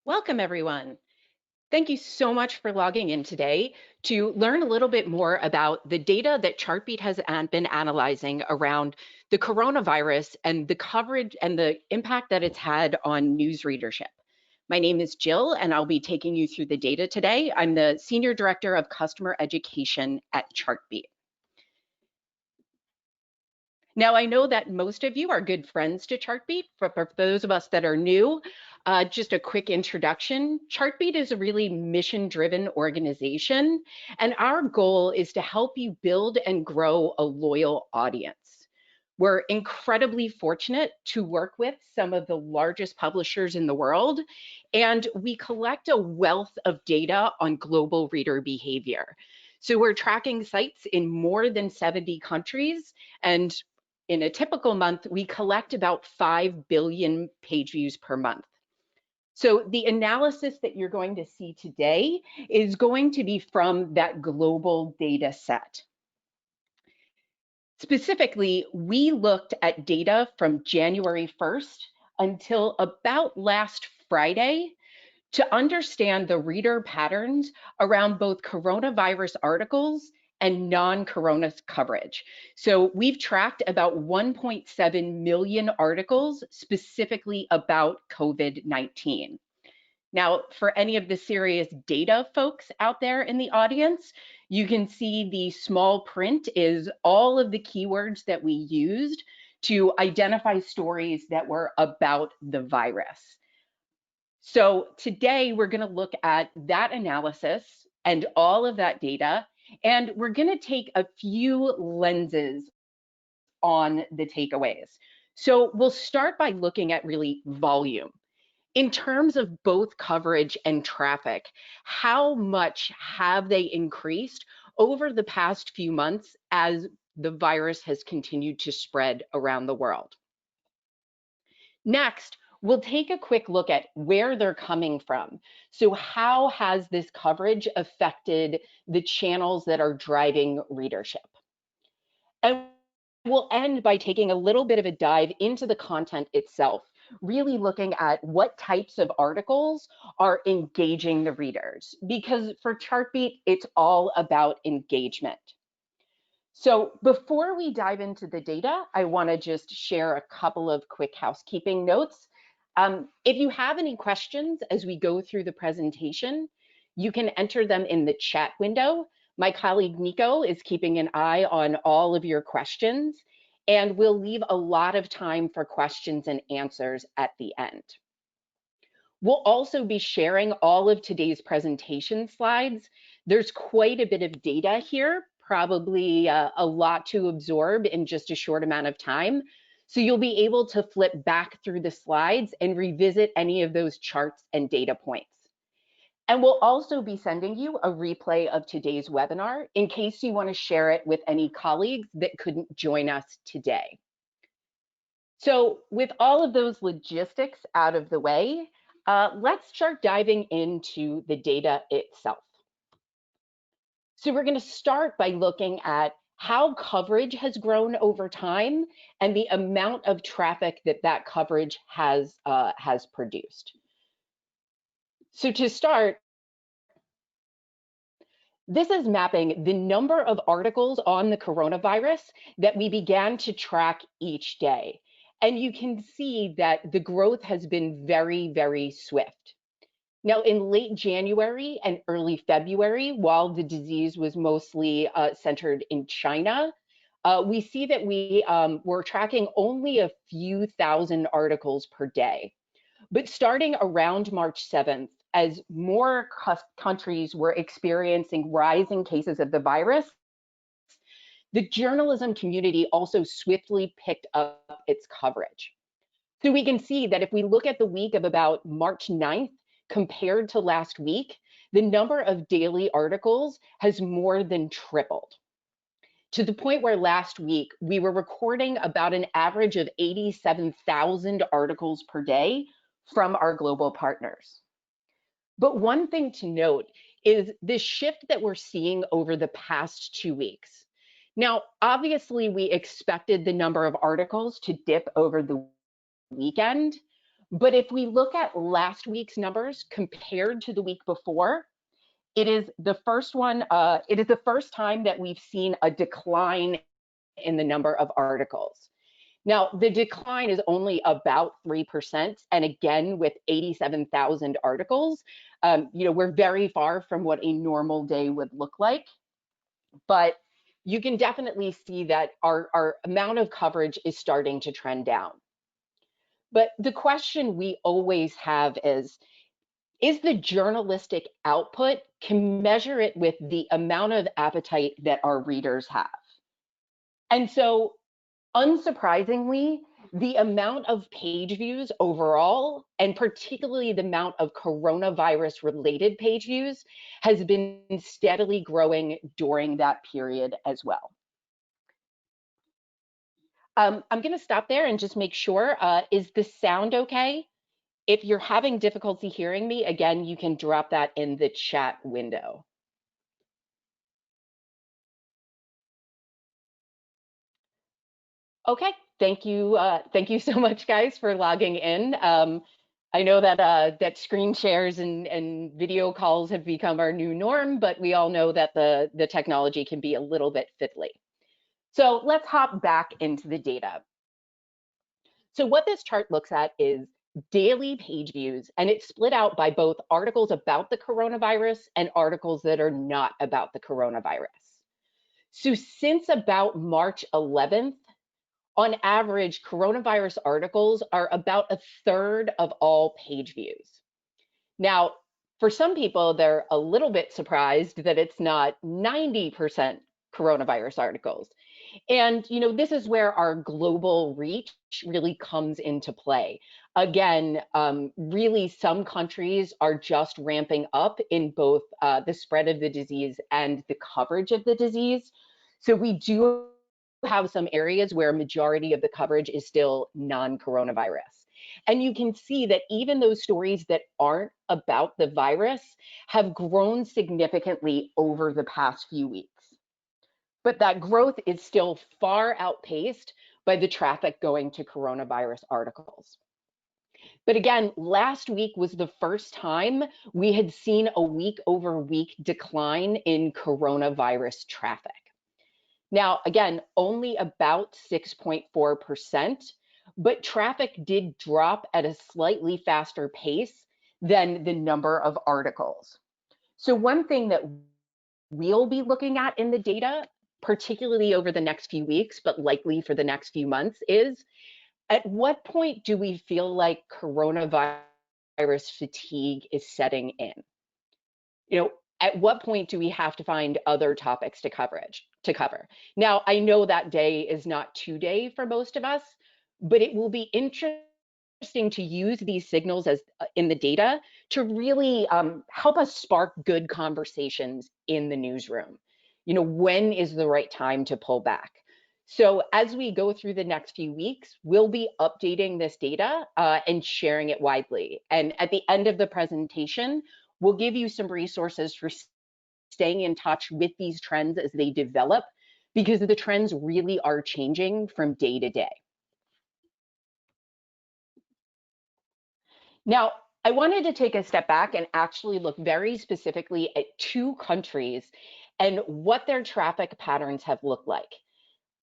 Welcome, everyone. Thank you so much for logging in today to learn a little bit more about the data that Chartbeat has been analyzing around the coronavirus and the coverage and the impact that it's had on news readership. My name is Jill, and I'll be taking you through the data today. I'm the Senior Director of Customer Education at Chartbeat. Now, I know that most of you are good friends to Chartbeat. For those of us that are new, just a quick introduction. Chartbeat is a really mission-driven organization, and our goal is to help you build and grow a loyal audience. We're incredibly fortunate to work with some of the largest publishers in the world, and we collect a wealth of data on global reader behavior. So we're tracking sites in more than 70 countries, and in a typical month, we collect about 5 billion page views per month. So the analysis that you're going to see today is going to be from that global data set. Specifically, we looked at data from January 1st until about last Friday to understand the reader patterns around both coronavirus articles and non-corona coverage. So we've tracked about 1.7 million articles specifically about COVID-19. Now, for any of the serious data folks out there in the audience, you can see the small print is all of the keywords that we used to identify stories that were about the virus. So today we're going to look at that analysis and all of that data, and we're going to take a few lenses on the takeaways. So we'll start by looking at really volume. In terms of both coverage and traffic, how much have they increased over the past few months as the virus has continued to spread around the world? Next, we'll take a quick look at where they're coming from. So how has this coverage affected the channels that are driving readership? And we'll end by taking a little bit of a dive into the content itself, really looking at what types of articles are engaging the readers. Because for Chartbeat, it's all about engagement. So before we dive into the data, I want to just share a couple of quick housekeeping notes. If you have any questions as we go through the presentation, you can enter them in the chat window. My colleague Nico is keeping an eye on all of your questions, and we'll leave a lot of time for questions and answers at the end. We'll also be sharing all of today's presentation slides. There's quite a bit of data here, probably a lot to absorb in just a short amount of time. So you'll be able to flip back through the slides and revisit any of those charts and data points. And we'll also be sending you a replay of today's webinar in case you want to share it with any colleagues that couldn't join us today. So with all of those logistics out of the way, let's start diving into the data itself. So we're going to start by looking at how coverage has grown over time and the amount of traffic that that coverage has produced. So to start, this is mapping the number of articles on the coronavirus that we began to track each day. And you can see that the growth has been very, very swift. Now, in late January and early February, while the disease was mostly centered in China, we see that we were tracking only a few thousand articles per day. But starting around March 7th, as more countries were experiencing rising cases of the virus, the journalism community also swiftly picked up its coverage. So we can see that if we look at the week of about March 9th compared to last week, the number of daily articles has more than tripled, to the point where last week we were recording about an average of 87,000 articles per day from our global partners. But one thing to note is this shift that we're seeing over the past 2 weeks. Now, obviously, we expected the number of articles to dip over the weekend, But if we look at last week's numbers compared to the week before, it is the first one. It is the first time that we've seen a decline in the number of articles. Now, the decline is only about 3%. And again, with 87,000 articles, we're very far from what a normal day would look like. But you can definitely see that our amount of coverage is starting to trend down. But the question we always have is the journalistic output, can measure it with the amount of appetite that our readers have. And so, unsurprisingly, the amount of page views overall, and particularly the amount of coronavirus related page views, has been steadily growing during that period as well. I'm going to stop there and just make sure, is the sound okay? If you're having difficulty hearing me, again, you can drop that in the chat window. Okay, thank you. Thank you so much, guys, for logging in. I know that that screen shares and video calls have become our new norm, but we all know that the technology can be a little bit fiddly. So let's hop back into the data. So what this chart looks at is daily page views, and it's split out by both articles about the coronavirus and articles that are not about the coronavirus. So since about March 11th, on average, coronavirus articles are about a third of all page views. Now, for some people, they're a little bit surprised that it's not 90% coronavirus articles. And this is where our global reach really comes into play. Again, really, some countries are just ramping up in both the spread of the disease and the coverage of the disease. So we do have some areas where a majority of the coverage is still non-coronavirus. And you can see that even those stories that aren't about the virus have grown significantly over the past few weeks. But that growth is still far outpaced by the traffic going to coronavirus articles. But again, last week was the first time we had seen a week over week decline in coronavirus traffic. Now, again, only about 6.4%, but traffic did drop at a slightly faster pace than the number of articles. So one thing that we'll be looking at in the data, particularly over the next few weeks, but likely for the next few months, is at what point do we feel like coronavirus fatigue is setting in? At what point do we have to find other topics to cover? Now, I know that day is not today for most of us, but it will be interesting to use these signals as in the data to really help us spark good conversations in the newsroom. When is the right time to pull back? So as we go through the next few weeks, we'll be updating this data and sharing it widely. And at the end of the presentation, we'll give you some resources for staying in touch with these trends as they develop, because the trends really are changing from day to day. Now, I wanted to take a step back and actually look very specifically at two countries and what their traffic patterns have looked like.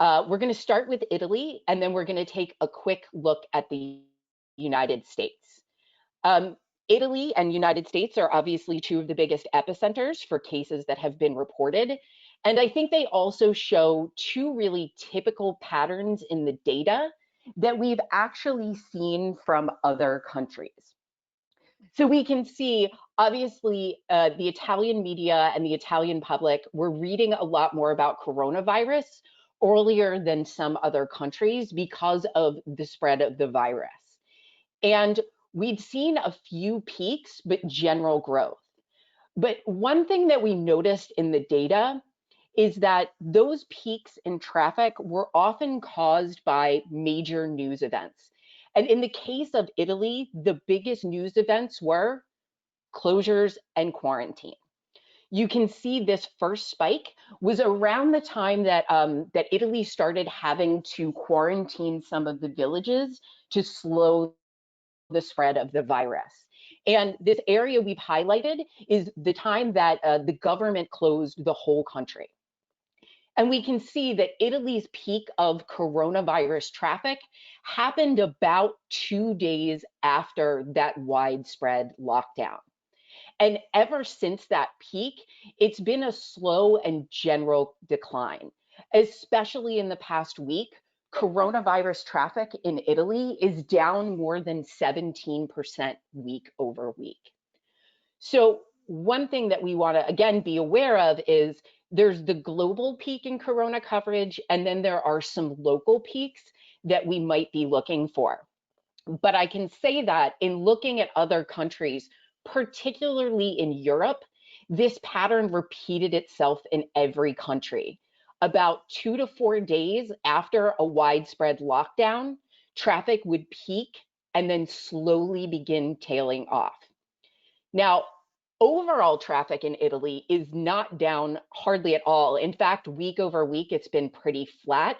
We're going to start with Italy, and then we're going to take a quick look at the United States. Italy and United States are obviously two of the biggest epicenters for cases that have been reported. And I think they also show two really typical patterns in the data that we've actually seen from other countries. So we can see, obviously, the Italian media and the Italian public were reading a lot more about coronavirus earlier than some other countries because of the spread of the virus. And we'd seen a few peaks, but general growth. But one thing that we noticed in the data is that those peaks in traffic were often caused by major news events. And in the case of Italy, the biggest news events were closures and quarantine. You can see this first spike was around the time that that Italy started having to quarantine some of the villages to slow the spread of the virus. And this area we've highlighted is the time that the government closed the whole country. And we can see that Italy's peak of coronavirus traffic happened about 2 days after that widespread lockdown. And ever since that peak, it's been a slow and general decline. Especially in the past week, coronavirus traffic in Italy is down more than 17% week over week. So one thing that we want to, again, be aware of is there's the global peak in corona coverage, and then there are some local peaks that we might be looking for. But I can say that in looking at other countries, particularly in Europe, this pattern repeated itself in every country. About 2 to 4 days after a widespread lockdown, traffic would peak and then slowly begin tailing off. Now, overall traffic in Italy is not down hardly at all. In fact, week over week, it's been pretty flat.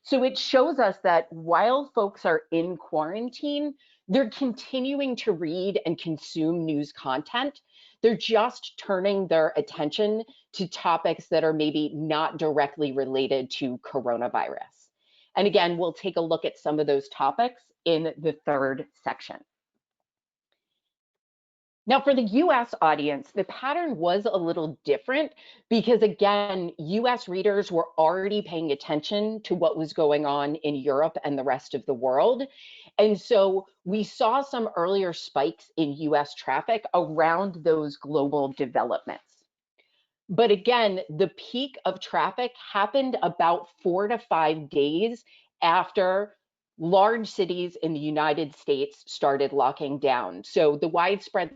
So it shows us that while folks are in quarantine, they're continuing to read and consume news content. They're just turning their attention to topics that are maybe not directly related to coronavirus. And again, we'll take a look at some of those topics in the third section. Now, for the US audience, the pattern was a little different because, again, US readers were already paying attention to what was going on in Europe and the rest of the world. And so we saw some earlier spikes in US traffic around those global developments. But again, the peak of traffic happened about 4 to 5 days after large cities in the United States started locking down. So the widespread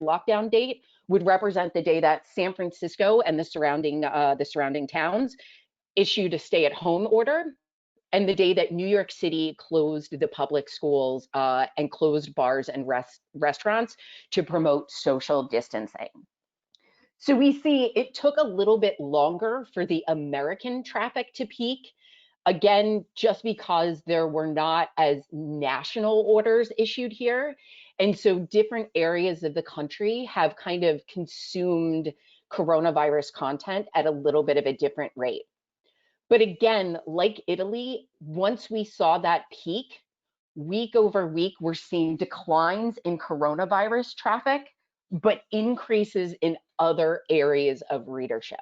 lockdown date would represent the day that San Francisco and the surrounding towns issued a stay-at-home order, and the day that New York City closed the public schools and closed bars and restaurants to promote social distancing. So we see it took a little bit longer for the American traffic to peak. Again, just because there were not as national orders issued here. And so different areas of the country have kind of consumed coronavirus content at a little bit of a different rate. But again, like Italy, once we saw that peak, week over week, we're seeing declines in coronavirus traffic, but increases in other areas of readership.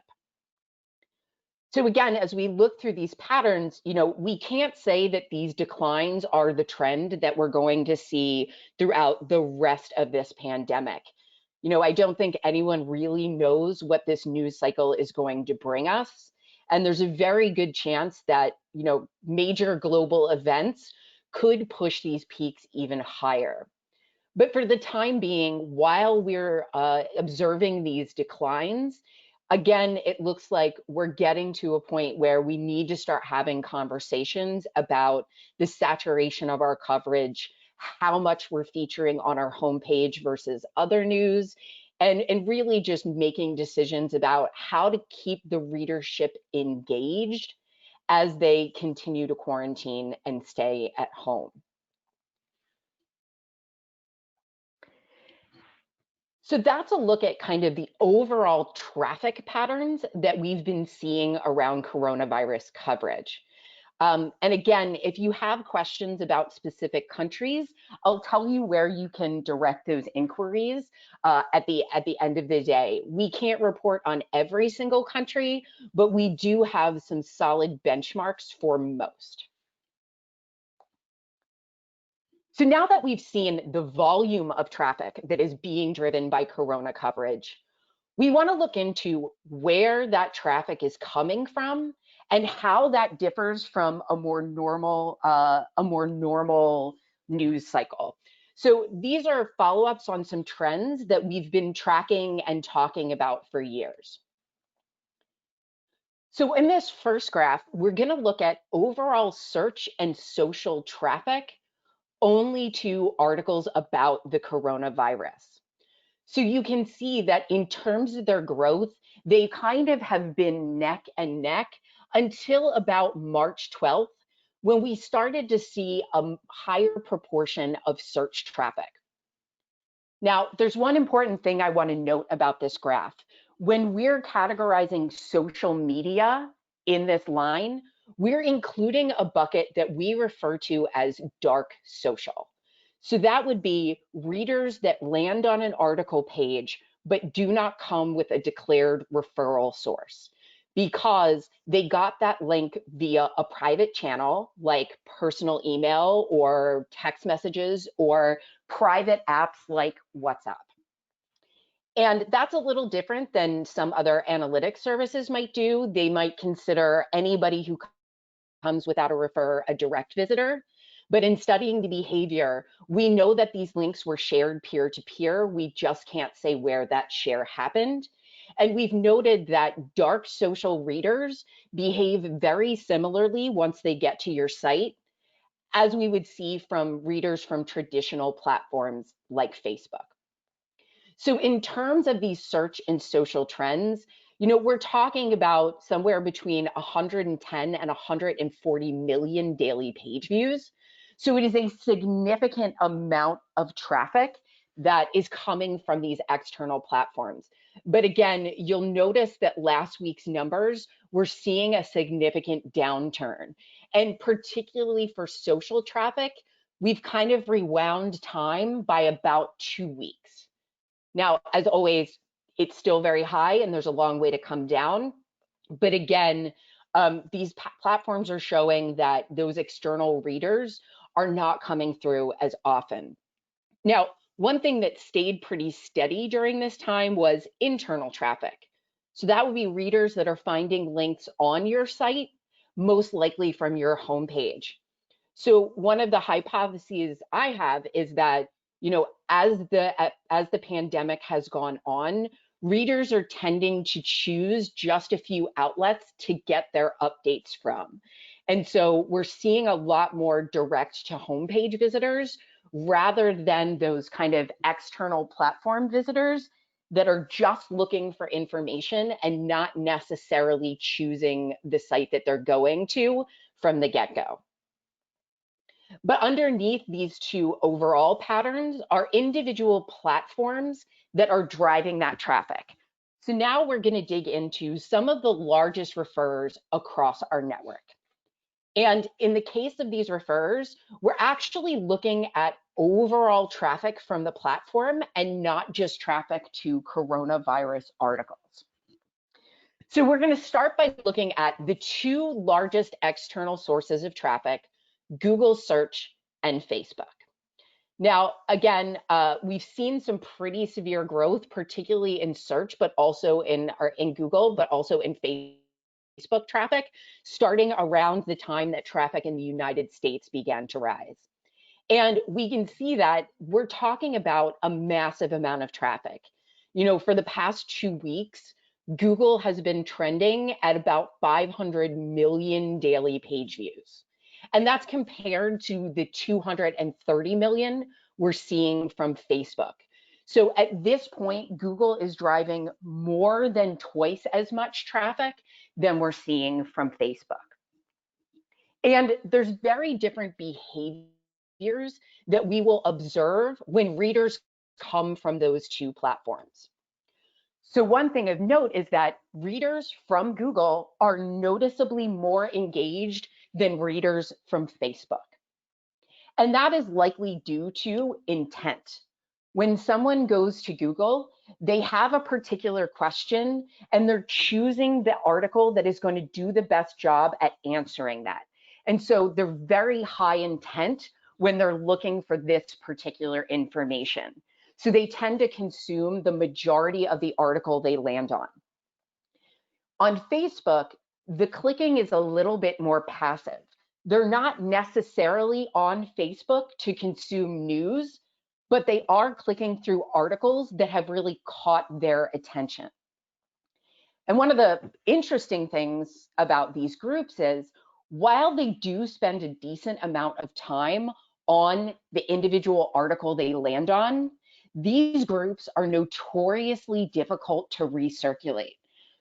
So again, as we look through these patterns, we can't say that these declines are the trend that we're going to see throughout the rest of this pandemic. I don't think anyone really knows what this news cycle is going to bring us. And there's a very good chance that, major global events could push these peaks even higher. But for the time being, while we're observing these declines, again, it looks like we're getting to a point where we need to start having conversations about the saturation of our coverage, how much we're featuring on our homepage versus other news, and really just making decisions about how to keep the readership engaged as they continue to quarantine and stay at home. So that's a look at kind of the overall traffic patterns that we've been seeing around coronavirus coverage. And again, if you have questions about specific countries, I'll tell you where you can direct those inquiries at the end of the day. We can't report on every single country, but we do have some solid benchmarks for most. So now that we've seen the volume of traffic that is being driven by corona coverage, we want to look into where that traffic is coming from and how that differs from a more normal news cycle. So these are follow-ups on some trends that we've been tracking and talking about for years. So in this first graph, we're going to look at overall search and social traffic only to articles about the coronavirus. So you can see that in terms of their growth, they kind of have been neck and neck until about March 12th, when we started to see a higher proportion of search traffic. Now, there's one important thing I want to note about this graph. When we're categorizing social media in this line, we're including a bucket that we refer to as dark social. So that would be readers that land on an article page, but do not come with a declared referral source because they got that link via a private channel like personal email or text messages or private apps like WhatsApp. And that's a little different than some other analytics services might do. They might consider anybody who comes without a refer a direct visitor. But in studying the behavior, we know that these links were shared peer-to-peer. We just can't say where that share happened. And we've noted that dark social readers behave very similarly once they get to your site, as we would see from readers from traditional platforms like Facebook. So in terms of these search and social trends, we're talking about somewhere between 110 and 140 million daily page views. So it is a significant amount of traffic that is coming from these external platforms. But again, you'll notice that last week's numbers, we're seeing a significant downturn. And particularly for social traffic, we've kind of rewound time by about 2 weeks. Now, as always, it's still very high and there's a long way to come down. But again, these platforms are showing that those external readers are not coming through as often. Now, one thing that stayed pretty steady during this time was internal traffic. So that would be readers that are finding links on your site, most likely from your homepage. So one of the hypotheses I have is that, as the pandemic has gone on, readers are tending to choose just a few outlets to get their updates from. And so we're seeing a lot more direct to homepage visitors rather than those kind of external platform visitors that are just looking for information and not necessarily choosing the site that they're going to from the get-go. But underneath these two overall patterns are individual platforms that are driving that traffic. So now we're going to dig into some of the largest referrers across our network. And in the case of these referrers, we're actually looking at overall traffic from the platform and not just traffic to coronavirus articles. So we're going to start by looking at the two largest external sources of traffic, Google search and Facebook. Now, again, we've seen some pretty severe growth, particularly in search, but also in Google, but also in Facebook traffic, starting around the time that traffic in the United States began to rise. And we can see that we're talking about a massive amount of traffic. For the past 2 weeks, Google has been trending at about 500 million daily page views. And that's compared to the 230 million we're seeing from Facebook. So at this point, Google is driving more than twice as much traffic than we're seeing from Facebook. And there's very different behaviors that we will observe when readers come from those two platforms. So one thing of note is that readers from Google are noticeably more engaged than readers from Facebook. And that is likely due to intent. When someone goes to Google, they have a particular question and they're choosing the article that is going to do the best job at answering that. And so they're very high intent when they're looking for this particular information. So they tend to consume the majority of the article they land on. On Facebook, the clicking is a little bit more passive. They're not necessarily on Facebook to consume news, but they are clicking through articles that have really caught their attention. And one of the interesting things about these groups is, while they do spend a decent amount of time on the individual article they land on, these groups are notoriously difficult to recirculate.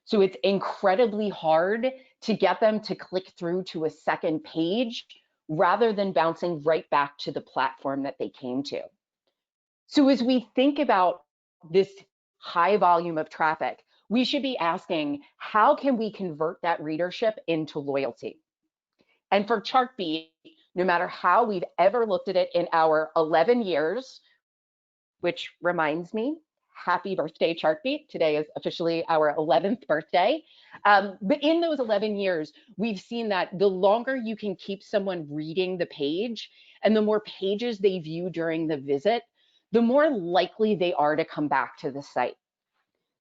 So it's incredibly hard to get them to click through to a second page rather than bouncing right back to the platform that they came to. So as we think about this high volume of traffic, we should be asking, how can we convert that readership into loyalty? And for Chartbeat, no matter how we've ever looked at it in our 11 years, which reminds me, happy birthday, Chartbeat. Today is officially our 11th birthday. But in those 11 years, we've seen that the longer you can keep someone reading the page and the more pages they view during the visit, the more likely they are to come back to the site.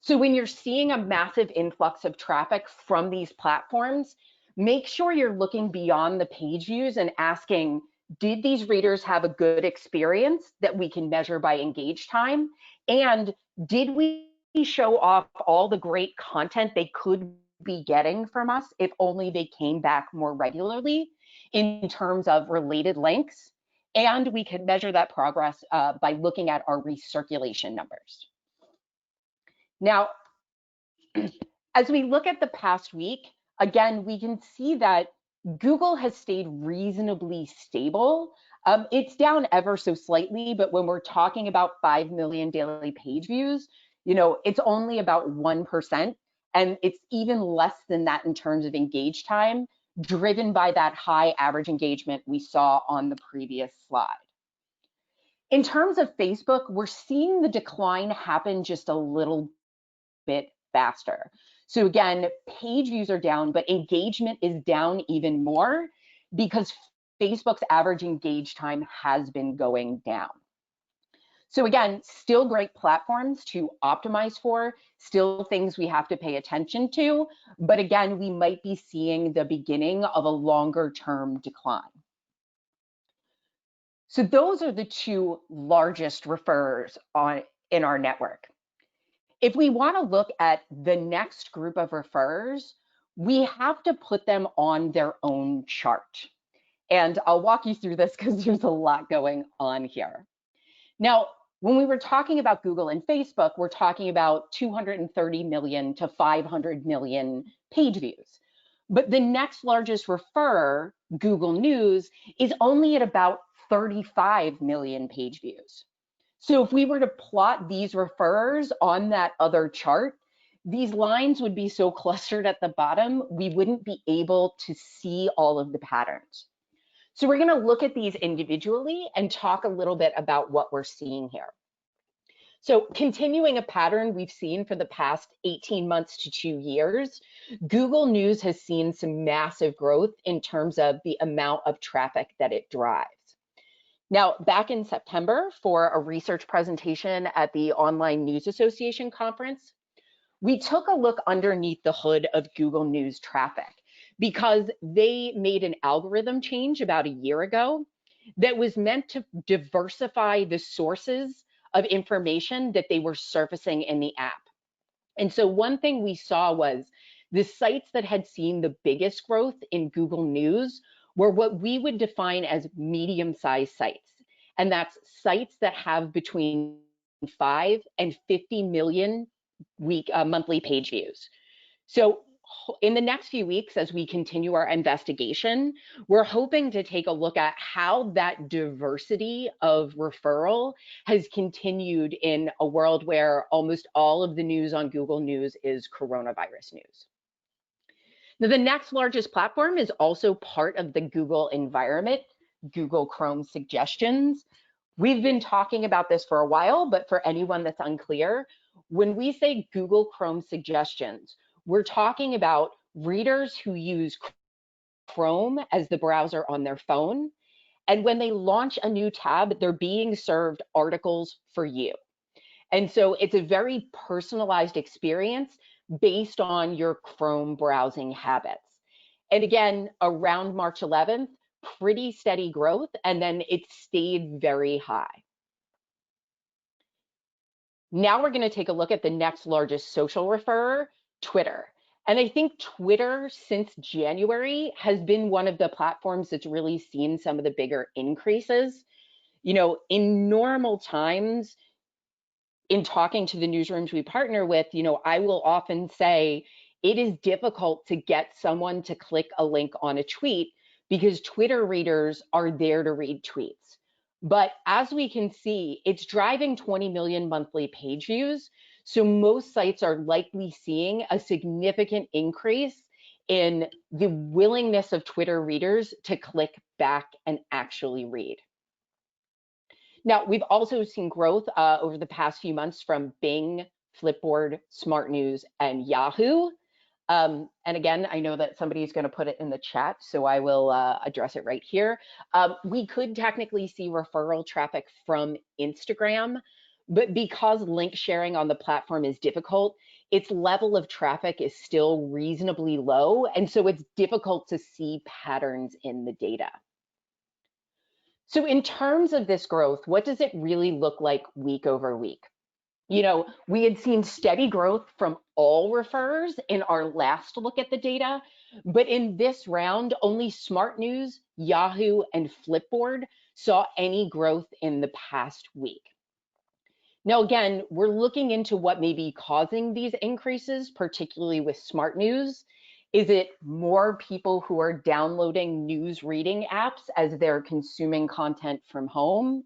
So when you're seeing a massive influx of traffic from these platforms, make sure you're looking beyond the page views and asking, did these readers have a good experience that we can measure by engage time? And did we show off all the great content they could be getting from us if only they came back more regularly in terms of related links? And we could measure that progress by looking at our recirculation numbers. Now, as we look at the past week, again, we can see that Google has stayed reasonably stable. It's down ever so slightly, but when we're talking about 5 million daily page views, it's only about 1%. And it's even less than that in terms of engage time, driven by that high average engagement we saw on the previous slide. In terms of Facebook, we're seeing the decline happen just a little bit faster. So again, page views are down, but engagement is down even more because Facebook's average engage time has been going down. So again, still great platforms to optimize for, still things we have to pay attention to, but again, we might be seeing the beginning of a longer term decline. So those are the two largest referrers in our network. If we want to look at the next group of referrers, we have to put them on their own chart. And I'll walk you through this because there's a lot going on here. Now, when we were talking about Google and Facebook, we're talking about 230 million to 500 million page views. But the next largest referrer, Google News, is only at about 35 million page views. So if we were to plot these referrers on that other chart, these lines would be so clustered at the bottom, we wouldn't be able to see all of the patterns. So we're going to look at these individually and talk a little bit about what we're seeing here. So continuing a pattern we've seen for the past 18 months to 2 years, Google News has seen some massive growth in terms of the amount of traffic that it drives. Now, back in September for a research presentation at the Online News Association conference, we took a look underneath the hood of Google News traffic because they made an algorithm change about a year ago that was meant to diversify the sources of information that they were surfacing in the app. And so one thing we saw was the sites that had seen the biggest growth in Google News were what we would define as medium-sized sites. And that's sites that have between 5 and 50 million monthly page views. So in the next few weeks, as we continue our investigation, we're hoping to take a look at how that diversity of referral has continued in a world where almost all of the news on Google News is coronavirus news. Now, the next largest platform is also part of the Google environment, Google Chrome suggestions. We've been talking about this for a while, but for anyone that's unclear, when we say Google Chrome suggestions, we're talking about readers who use Chrome as the browser on their phone. And when they launch a new tab, they're being served articles for you. And so it's a very personalized experience based on your Chrome browsing habits. And again, around March 11th, pretty steady growth, and then it stayed very high. Now we're going to take a look at the next largest social referrer, Twitter. And I think Twitter since January has been one of the platforms that's really seen some of the bigger increases. In normal times, in talking to the newsrooms we partner with, I will often say it is difficult to get someone to click a link on a tweet because Twitter readers are there to read tweets. But as we can see, it's driving 20 million monthly page views. So most sites are likely seeing a significant increase in the willingness of Twitter readers to click back and actually read. Now, we've also seen growth over the past few months from Bing, Flipboard, Smart News, and Yahoo. And again, I know that somebody's going to put it in the chat, so I will address it right here. We could technically see referral traffic from Instagram, but because link sharing on the platform is difficult, its level of traffic is still reasonably low, and so it's difficult to see patterns in the data. So in terms of this growth, what does it really look like week over week? You know, we had seen steady growth from all referrers in our last look at the data, but in this round, only Smart News, Yahoo, and Flipboard saw any growth in the past week. Now, again, we're looking into what may be causing these increases, particularly with Smart News. Is it more people who are downloading news reading apps as they're consuming content from home?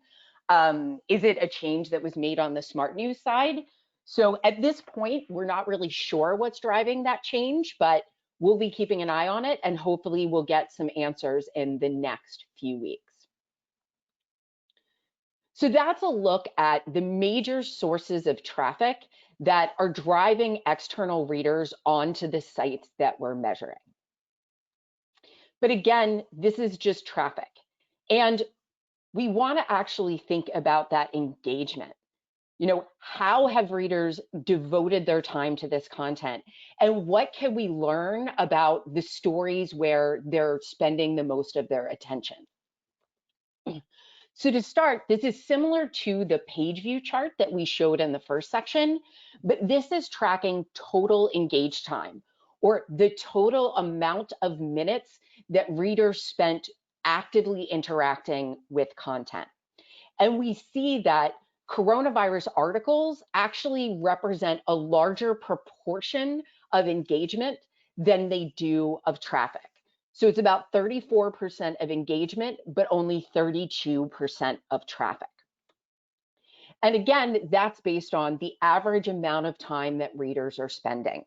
Is it a change that was made on the Smart News side? So at this point, we're not really sure what's driving that change, but we'll be keeping an eye on it, and hopefully we'll get some answers in the next few weeks. So that's a look at the major sources of traffic that are driving external readers onto the sites that we're measuring. But again, this is just traffic. And we want to actually think about that engagement. You know, how have readers devoted their time to this content? And what can we learn about the stories where they're spending the most of their attention? So to start, this is similar to the page view chart that we showed in the first section, but this is tracking total engaged time, or the total amount of minutes that readers spent actively interacting with content. And we see that coronavirus articles actually represent a larger proportion of engagement than they do of traffic. So it's about 34% of engagement, but only 32% of traffic. And again, that's based on the average amount of time that readers are spending.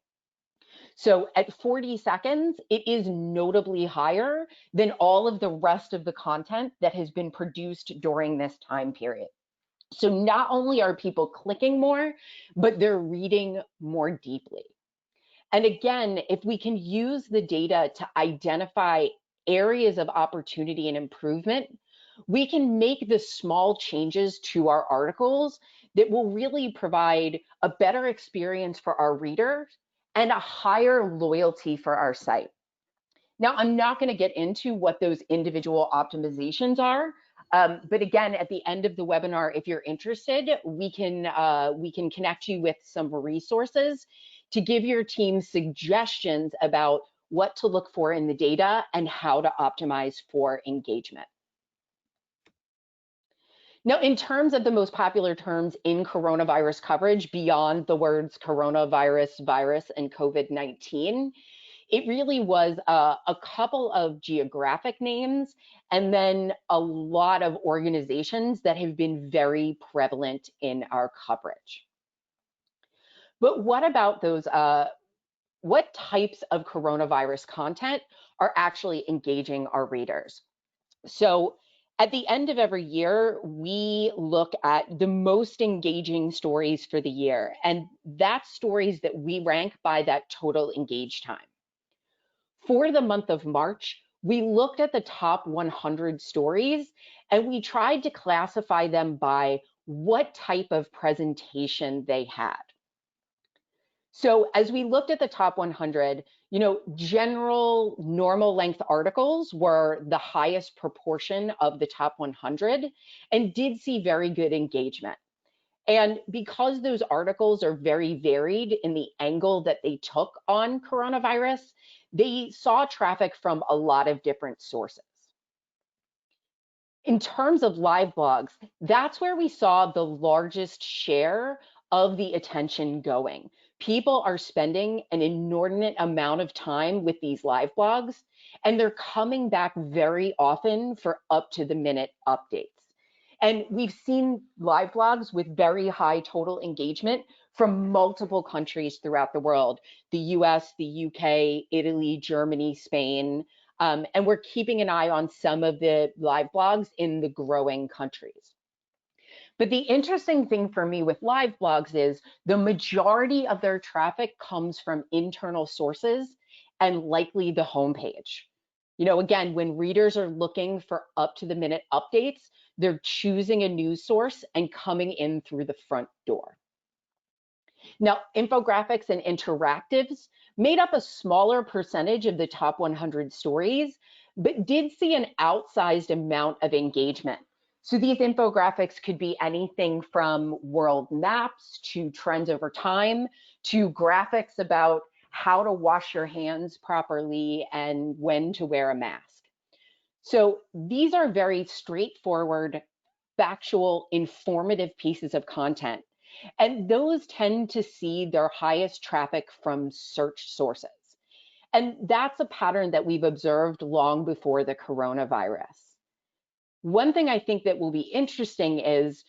So at 40 seconds, it is notably higher than all of the rest of the content that has been produced during this time period. So not only are people clicking more, but they're reading more deeply. And again, if we can use the data to identify areas of opportunity and improvement, we can make the small changes to our articles that will really provide a better experience for our readers and a higher loyalty for our site. Now, I'm not going to get into what those individual optimizations are, but again, at the end of the webinar, if you're interested, we can connect you with some resources to give your team suggestions about what to look for in the data and how to optimize for engagement. Now, in terms of the most popular terms in coronavirus coverage, beyond the words coronavirus, virus, and COVID-19, it really was a couple of geographic names and then a lot of organizations that have been very prevalent in our coverage. But what about those, what types of coronavirus content are actually engaging our readers? So at the end of every year, we look at the most engaging stories for the year, and that's stories that we rank by that total engaged time. For the month of March, we looked at the top 100 stories and we tried to classify them by what type of presentation they had. So as we looked at the top 100, you know, general normal length articles were the highest proportion of the top 100 and did see very good engagement. And because those articles are very varied in the angle that they took on coronavirus, they saw traffic from a lot of different sources. In terms of live blogs, that's where we saw the largest share of the attention going. People are spending an inordinate amount of time with these live blogs, and they're coming back very often for up to the minute updates. And we've seen live blogs with very high total engagement from multiple countries throughout the world, the US, the UK, Italy, Germany, Spain. And we're keeping an eye on some of the live blogs in the growing countries. But the interesting thing for me with live blogs is the majority of their traffic comes from internal sources and likely the homepage. Again, when readers are looking for up to the minute updates, they're choosing a news source and coming in through the front door. Now, infographics and interactives made up a smaller percentage of the top 100 stories, but did see an outsized amount of engagement. So these infographics could be anything from world maps to trends over time to graphics about how to wash your hands properly and when to wear a mask. So these are very straightforward, factual, informative pieces of content. And those tend to see their highest traffic from search sources. And that's a pattern that we've observed long before the coronavirus. One thing I think that will be interesting is,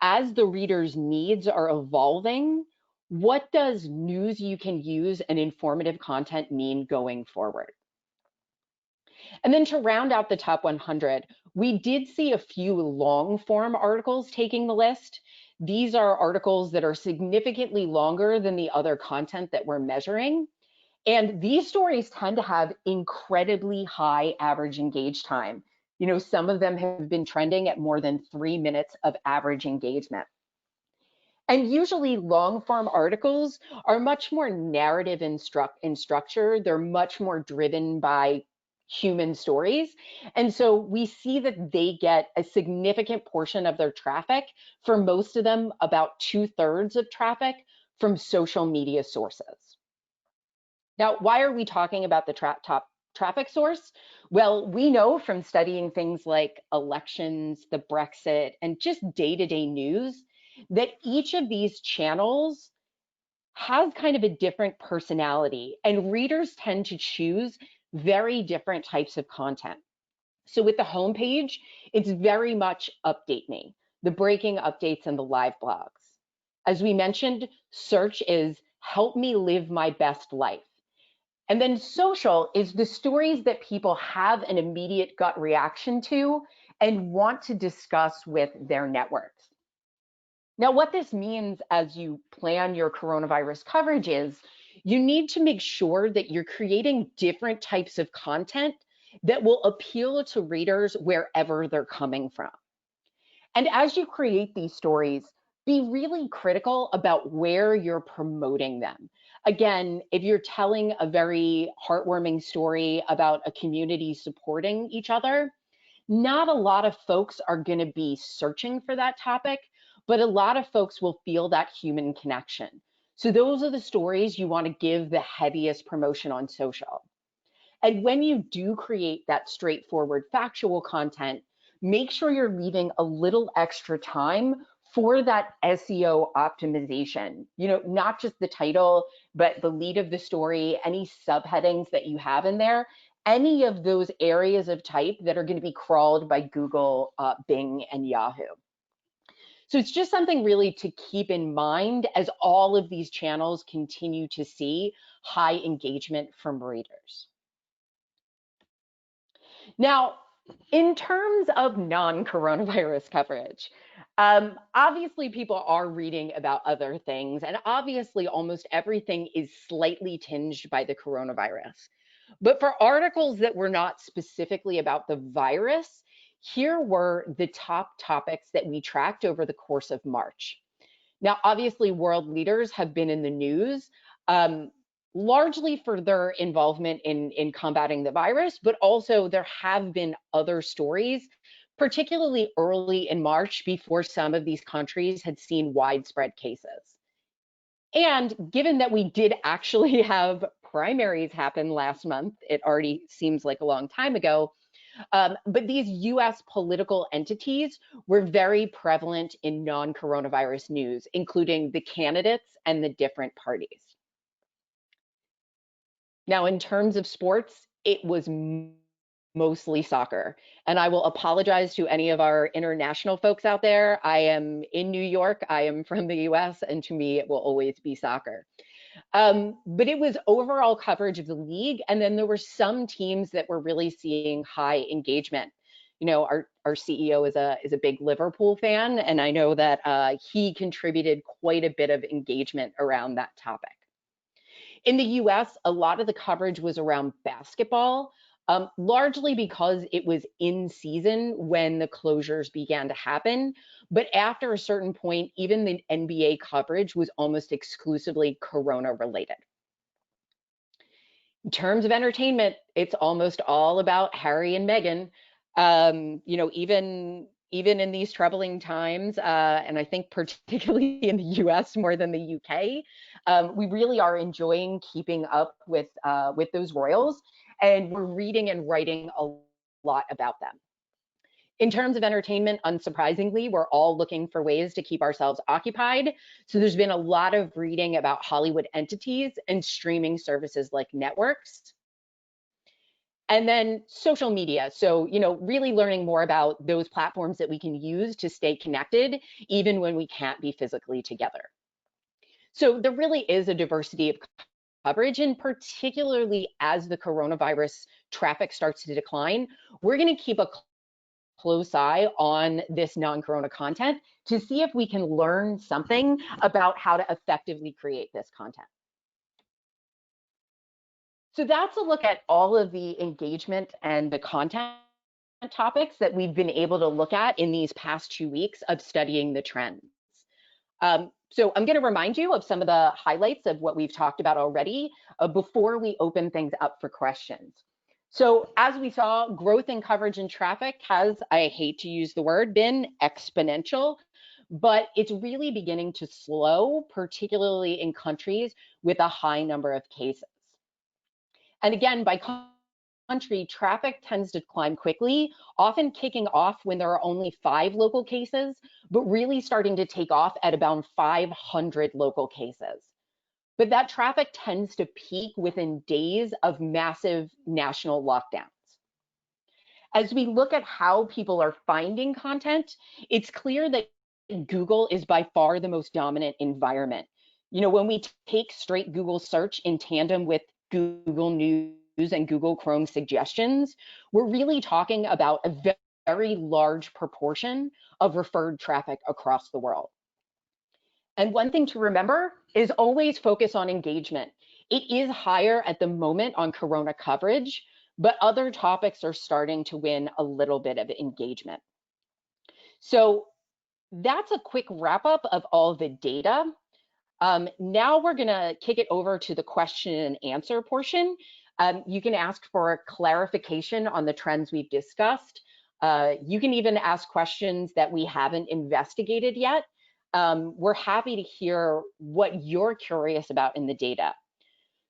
as the reader's needs are evolving, what does news you can use and informative content mean going forward? And then to round out the top 100, we did see a few long form articles taking the list. These are articles that are significantly longer than the other content that we're measuring. And these stories tend to have incredibly high average engage time. Some of them have been trending at more than 3 minutes of average engagement. And usually long form articles are much more narrative in structure. They're much more driven by human stories. And so we see that they get a significant portion of their traffic, for most of them, about 2/3 of traffic from social media sources. Now, why are we talking about the top traffic source? Well, we know from studying things like elections, the Brexit, and just day-to-day news that each of these channels has kind of a different personality, and readers tend to choose very different types of content. So with the homepage, it's very much update me, the breaking updates and the live blogs. As we mentioned, search is help me live my best life. And then social is the stories that people have an immediate gut reaction to and want to discuss with their networks. Now, what this means as you plan your coronavirus coverage is you need to make sure that you're creating different types of content that will appeal to readers wherever they're coming from. And as you create these stories, be really critical about where you're promoting them. Again, if you're telling a very heartwarming story about a community supporting each other, not a lot of folks are going to be searching for that topic, but a lot of folks will feel that human connection. So those are the stories you want to give the heaviest promotion on social. And when you do create that straightforward factual content, make sure you're leaving a little extra time for that SEO optimization. Not just the title, but the lead of the story, any subheadings that you have in there, any of those areas of type that are going to be crawled by Google, Bing, and Yahoo. So it's just something really to keep in mind as all of these channels continue to see high engagement from readers. Now, in terms of non-coronavirus coverage, obviously people are reading about other things, and obviously almost everything is slightly tinged by the coronavirus. But for articles that were not specifically about the virus, here were the top topics that we tracked over the course of March. Now, obviously, world leaders have been in the news, largely for their involvement in combating the virus, but also there have been other stories, particularly early in March before some of these countries had seen widespread cases. And given that we did actually have primaries happen last month, it already seems like a long time ago, But these US political entities were very prevalent in non-coronavirus news, including the candidates and the different parties. Now, in terms of sports, it was mostly soccer. And I will apologize to any of our international folks out there. I am in New York, I am from the US, and to me, it will always be soccer. But it was overall coverage of the league. And then there were some teams that were really seeing high engagement. You know, our CEO is a big Liverpool fan, and I know that he contributed quite a bit of engagement around that topic. In the US, a lot of the coverage was around basketball, largely because it was in season when the closures began to happen. But after a certain point, even the NBA coverage was almost exclusively Corona related. In terms of entertainment, it's almost all about Harry and Meghan. You know, even in these troubling times, and I think particularly in the US more than the UK, we really are enjoying keeping up with those royals, and we're reading and writing a lot about them. In terms of entertainment, unsurprisingly, we're all looking for ways to keep ourselves occupied. So there's been a lot of reading about Hollywood entities and streaming services like networks. And then social media. So, you know, really learning more about those platforms that we can use to stay connected, even when we can't be physically together. So there really is a diversity of coverage, and particularly as the coronavirus traffic starts to decline, we're going to keep a close eye on this non-corona content to see if we can learn something about how to effectively create this content. So that's a look at all of the engagement and the content topics that we've been able to look at in these past 2 weeks of studying the trends. So I'm going to remind you of some of the highlights of what we've talked about already before we open things up for questions. So as we saw, growth in coverage and traffic has, I hate to use the word, been exponential, but it's really beginning to slow, particularly in countries with a high number of cases. And again, by country, traffic tends to climb quickly, often kicking off when there are only 5 local cases, but really starting to take off at about 500 local cases. But that traffic tends to peak within days of massive national lockdowns. As we look at how people are finding content, it's clear that Google is by far the most dominant environment. You know, when we take straight Google search in tandem with Google News and Google Chrome suggestions, we're really talking about a very large proportion of referred traffic across the world. And one thing to remember is always focus on engagement. It is higher at the moment on Corona coverage, but other topics are starting to win a little bit of engagement. So that's a quick wrap up of all the data. Now we're going to kick it over to the question and answer portion. You can ask for clarification on the trends we've discussed. You can even ask questions that we haven't investigated yet. We're happy to hear what you're curious about in the data.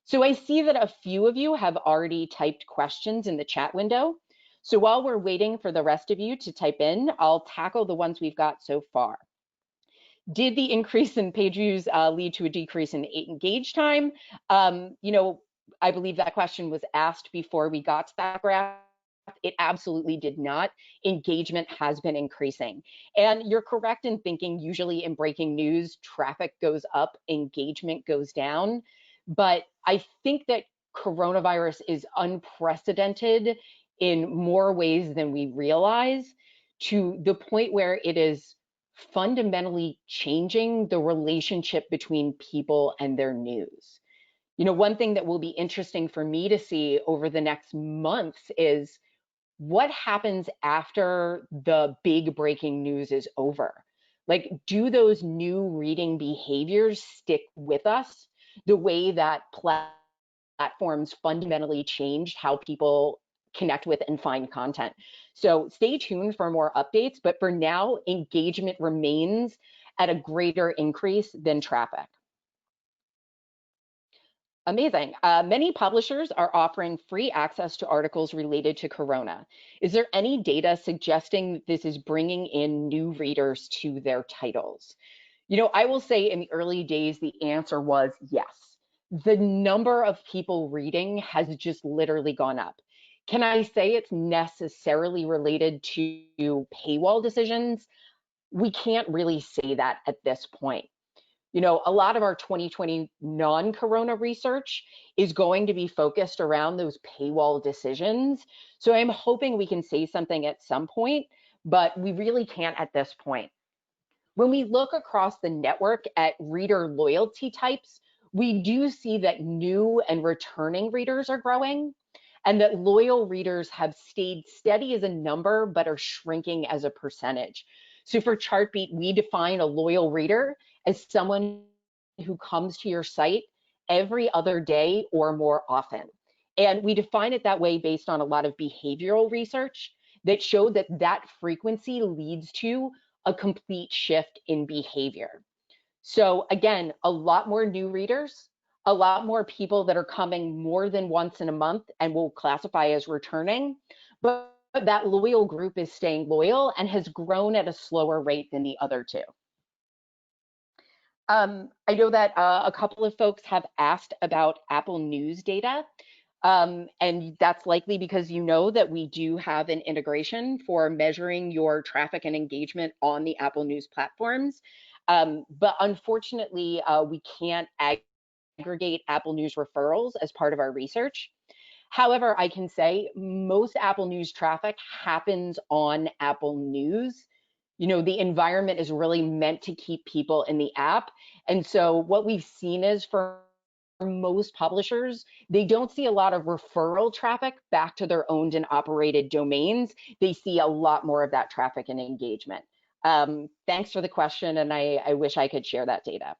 So I see that a few of you have already typed questions in the chat window. So while we're waiting for the rest of you to type in, I'll tackle the ones we've got so far. Did the increase in page views lead to a decrease in engage time? You know, I believe that question was asked before we got to that graph. It absolutely did not. Engagement has been increasing. And you're correct in thinking usually in breaking news, traffic goes up, engagement goes down. But I think that coronavirus is unprecedented in more ways than we realize, to the point where it is fundamentally changing the relationship between people and their news. You know, one thing that will be interesting for me to see over the next months is what happens after the big breaking news is over. Like, do those new reading behaviors stick with us the way that platforms fundamentally changed how people connect with and find content? So stay tuned for more updates, but for now, engagement remains at a greater increase than traffic. Amazing. Many publishers are offering free access to articles related to Corona. Is there any data suggesting that this is bringing in new readers to their titles? I will say in the early days, the answer was yes. The number of people reading has just literally gone up. Can I say it's necessarily related to paywall decisions? We can't really say that at this point. A lot of our 2020 non-corona research is going to be focused around those paywall decisions. So I'm hoping we can say something at some point, but we really can't at this point. When we look across the network at reader loyalty types, we do see that new and returning readers are growing, and that loyal readers have stayed steady as a number but are shrinking as a percentage. So for Chartbeat, we define a loyal reader as someone who comes to your site every other day or more often. And we define it that way based on a lot of behavioral research that showed that that frequency leads to a complete shift in behavior. So again, a lot more new readers, a lot more people that are coming more than once in a month and will classify as returning, but that loyal group is staying loyal and has grown at a slower rate than the other two. I know that a couple of folks have asked about Apple News data. And that's likely because you know that we do have an integration for measuring your traffic and engagement on the Apple News platforms. But unfortunately, we can't aggregate Apple News referrals as part of our research. However, I can say most Apple News traffic happens on Apple News. The environment is really meant to keep people in the app. And so what we've seen is for most publishers, they don't see a lot of referral traffic back to their owned and operated domains. They see a lot more of that traffic and engagement. Thanks for the question, and I wish I could share that data.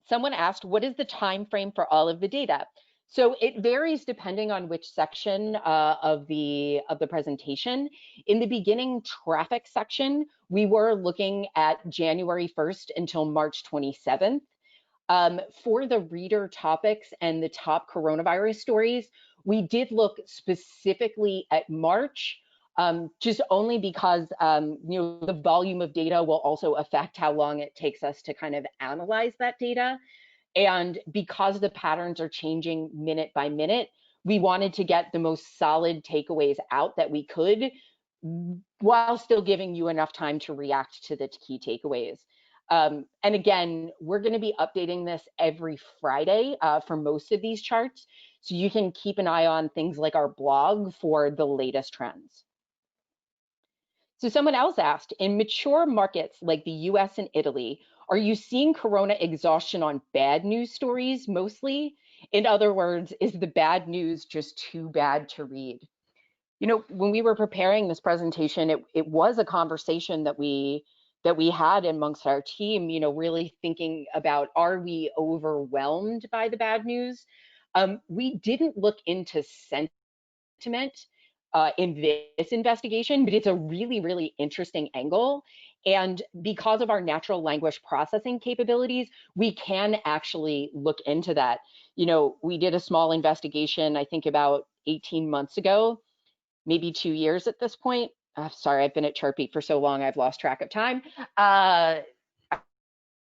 Someone asked, what is the time frame for all of the data? So it varies depending on which section of the presentation. In the beginning traffic section, we were looking at January 1st until March 27th. For the reader topics and the top coronavirus stories, we did look specifically at March, just only because the volume of data will also affect how long it takes us to kind of analyze that data. And because the patterns are changing minute by minute, we wanted to get the most solid takeaways out that we could while still giving you enough time to react to the key takeaways. And again, we're going to be updating this every Friday for most of these charts. So you can keep an eye on things like our blog for the latest trends. So someone else asked, in mature markets like the US and Italy, are you seeing corona exhaustion on bad news stories mostly? In other words, is the bad news just too bad to read? When we were preparing this presentation, it was a conversation that we had amongst our team, really thinking about, are we overwhelmed by the bad news? We didn't look into sentiment in this investigation, but it's a really, really interesting angle. And because of our natural language processing capabilities, we can actually look into that. We did a small investigation, I think about 18 months ago, maybe 2 years at this point. Sorry, I've been at Chartbeat for so long, I've lost track of time. I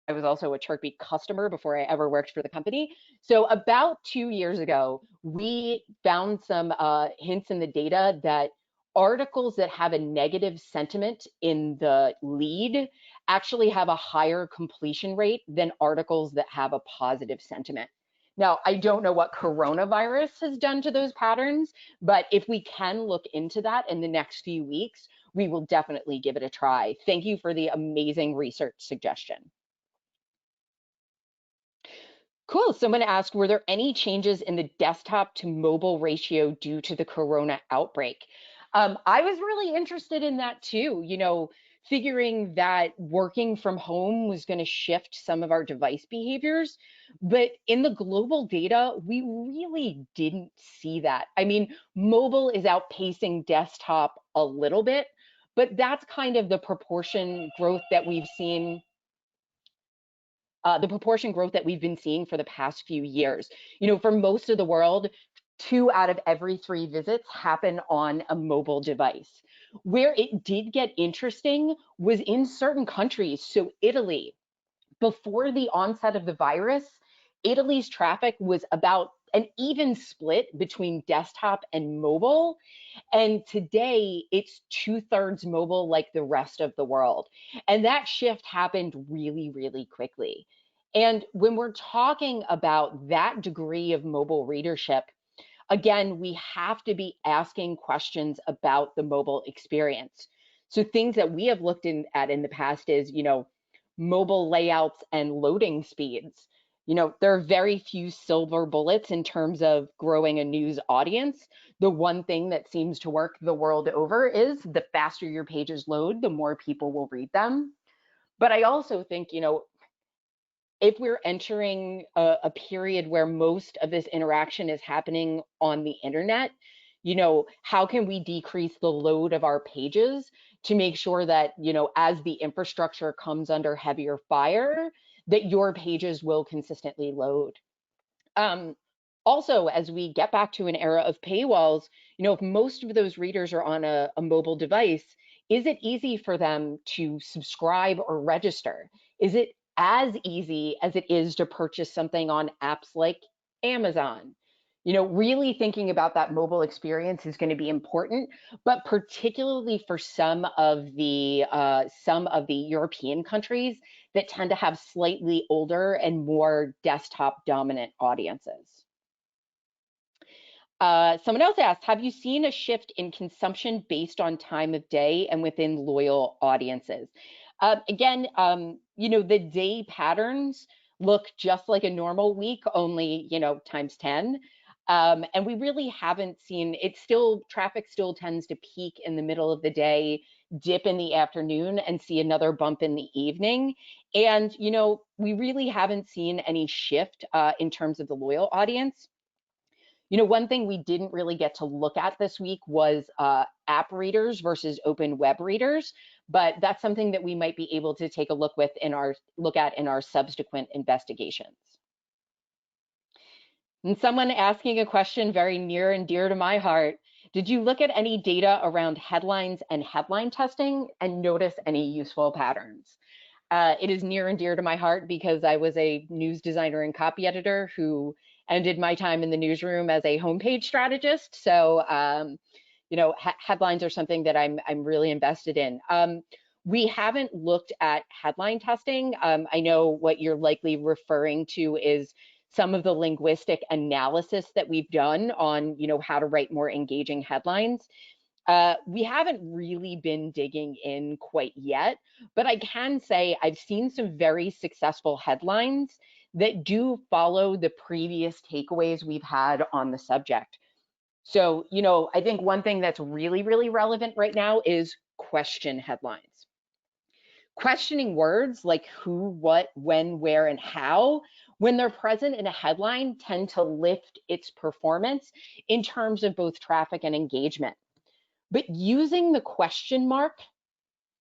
was also a Chartbeat customer before I ever worked for the company. So about 2 years ago, we found some hints in the data that articles that have a negative sentiment in the lead actually have a higher completion rate than articles that have a positive sentiment. Now, I don't know what coronavirus has done to those patterns, but if we can look into that in the next few weeks, we will definitely give it a try. Thank you for the amazing research suggestion. Cool. Someone asked, were there any changes in the desktop to mobile ratio due to the corona outbreak? I was really interested in that too, figuring that working from home was going to shift some of our device behaviors. But in the global data, we really didn't see that. I mean, mobile is outpacing desktop a little bit, but that's kind of the proportion growth that we've seen. the proportion growth that we've been seeing for the past few years. For most of the world, 2 out of every 3 visits happen on a mobile device. Where it did get interesting was in certain countries. So Italy, before the onset of the virus, Italy's traffic was about an even split between desktop and mobile. And today it's 2/3 mobile like the rest of the world. And that shift happened really, really quickly. And when we're talking about that degree of mobile readership, again, we have to be asking questions about the mobile experience. So things that we have looked at in the past is, mobile layouts and loading speeds. There are very few silver bullets in terms of growing a news audience. The one thing that seems to work the world over is the faster your pages load, the more people will read them. But I also think, if we're entering a period where most of this interaction is happening on the internet, how can we decrease the load of our pages to make sure that, as the infrastructure comes under heavier fire, that your pages will consistently load? Um, Also, as we get back to an era of paywalls, if most of those readers are on a mobile device, is it easy for them to subscribe or register? Is it as easy as it is to purchase something on apps like Amazon? Really thinking about that mobile experience is going to be important, but particularly for some of the European countries that tend to have slightly older and more desktop dominant audiences. Someone else asked, have you seen a shift in consumption based on time of day and within loyal audiences? Again, the day patterns look just like a normal week, only, times 10. And we really haven't seen it. Still, traffic still tends to peak in the middle of the day, dip in the afternoon, and see another bump in the evening. And, we really haven't seen any shift in terms of the loyal audience. One thing we didn't really get to look at this week was app readers versus open web readers, but that's something that we might be able to take a look at in our subsequent investigations. And someone asking a question very near and dear to my heart: did you look at any data around headlines and headline testing and notice any useful patterns? It is near and dear to my heart because I was a news designer and copy editor who ended my time in the newsroom as a homepage strategist. So, headlines are something that I'm really invested in. We haven't looked at headline testing. I know what you're likely referring to is some of the linguistic analysis that we've done on, how to write more engaging headlines. We haven't really been digging in quite yet, but I can say I've seen some very successful headlines that do follow the previous takeaways we've had on the subject. So, I think one thing that's really, really relevant right now is question headlines. Questioning words like who, what, when, where, and how, when they're present in a headline, tend to lift its performance in terms of both traffic and engagement. But using the question mark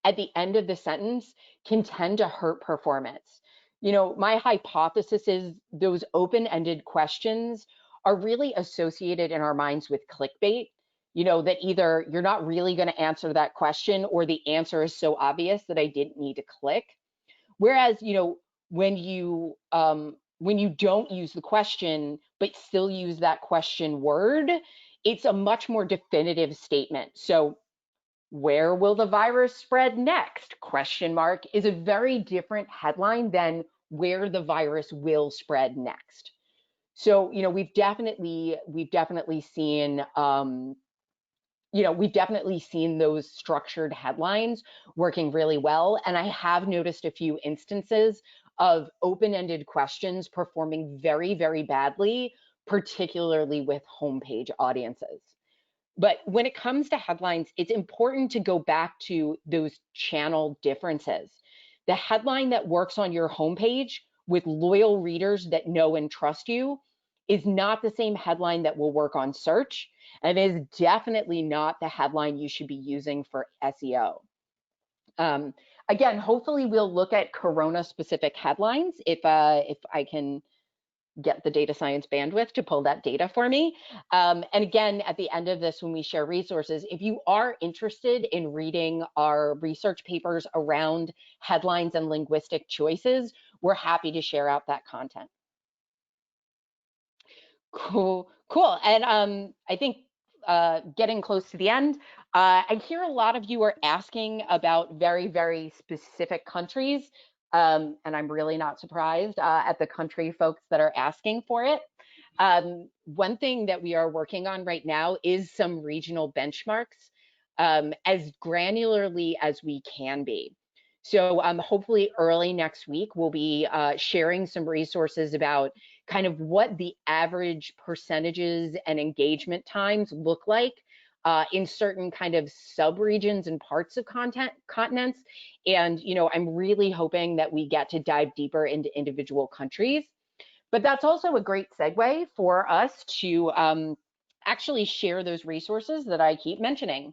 at the end of the sentence can tend to hurt performance. My hypothesis is those open-ended questions are really associated in our minds with clickbait, that either you're not really going to answer that question or the answer is so obvious that I didn't need to click. Whereas, when you don't use the question, but still use that question word, it's a much more definitive statement. So where will the virus spread next? Question mark is a very different headline than where the virus will spread next. So, we've definitely seen those structured headlines working really well. And I have noticed a few instances of open-ended questions performing very, very badly, particularly with homepage audiences. But when it comes to headlines, it's important to go back to those channel differences. The headline that works on your homepage with loyal readers that know and trust you is not the same headline that will work on search, and is definitely not the headline you should be using for SEO. Um, Again, hopefully we'll look at Corona specific headlines if I can get the data science bandwidth to pull that data for me. And again, at the end of this, when we share resources, if you are interested in reading our research papers around headlines and linguistic choices, we're happy to share out that content. Cool, cool. And I think getting close to the end, I hear a lot of you are asking about very, very specific countries. And I'm really not surprised at the country folks that are asking for it. One thing that we are working on right now is some regional benchmarks as granularly as we can be. So hopefully early next week, we'll be sharing some resources about kind of what the average percentages and engagement times look like in certain kind of sub-regions and parts of continents. And, I'm really hoping that we get to dive deeper into individual countries. But that's also a great segue for us to actually share those resources that I keep mentioning.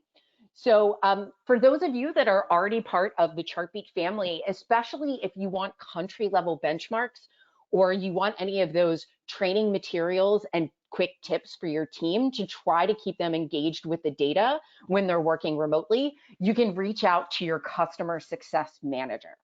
So for those of you that are already part of the Chartbeat family, especially if you want country level benchmarks or you want any of those training materials and quick tips for your team to try to keep them engaged with the data when they're working remotely, you can reach out to your customer success manager.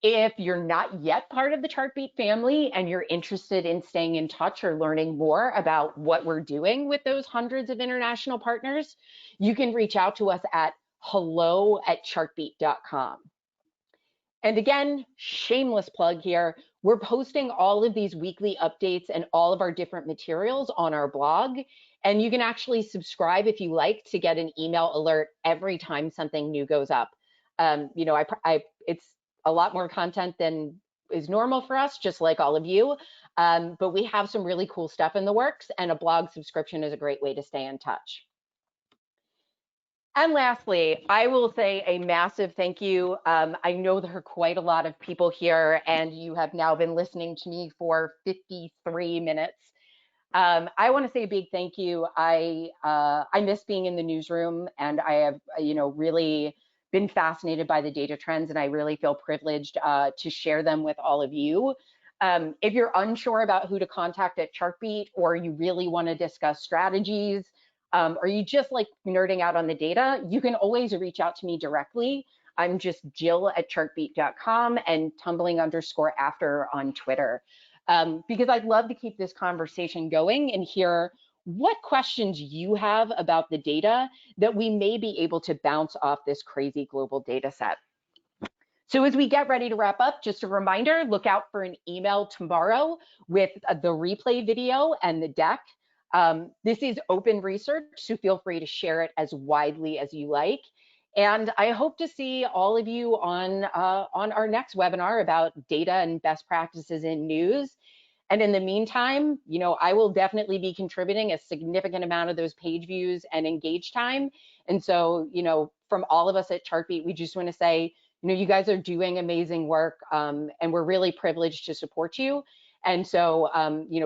If you're not yet part of the Chartbeat family and you're interested in staying in touch or learning more about what we're doing with those hundreds of international partners, you can reach out to us at hello@chartbeat.com. And again, shameless plug here, we're posting all of these weekly updates and all of our different materials on our blog. And you can actually subscribe if you like to get an email alert every time something new goes up. It's a lot more content than is normal for us, just like all of you. But we have some really cool stuff in the works, and a blog subscription is a great way to stay in touch. And lastly, I will say a massive thank you. I know there are quite a lot of people here, and you have now been listening to me for 53 minutes. I want to say a big thank you. I miss being in the newsroom, and I have, really been fascinated by the data trends, and I really feel privileged to share them with all of you. If you're unsure about who to contact at Chartbeat, or you really want to discuss strategies, or you just like nerding out on the data, you can always reach out to me directly. I'm just Jill@chartbeat.com and tumbling_after on Twitter. Because I'd love to keep this conversation going and hear what questions you have about the data that we may be able to bounce off this crazy global data set. So as we get ready to wrap up, just a reminder, look out for an email tomorrow with the replay video and the deck. This is open research, so feel free to share it as widely as you like. And I hope to see all of you on our next webinar about data and best practices in news. And in the meantime, I will definitely be contributing a significant amount of those page views and engage time. And so, from all of us at Chartbeat, we just want to say, you guys are doing amazing work, and we're really privileged to support you. And so,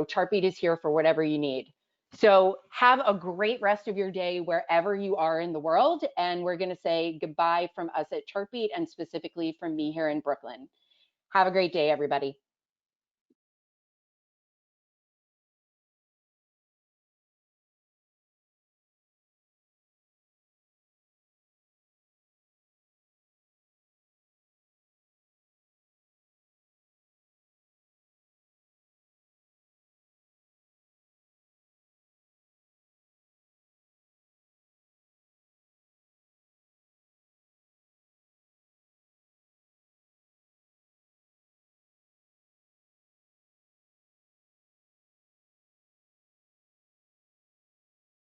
Chartbeat is here for whatever you need. So have a great rest of your day wherever you are in the world. And we're going to say goodbye from us at Chartbeat, and specifically from me here in Brooklyn. Have a great day, everybody.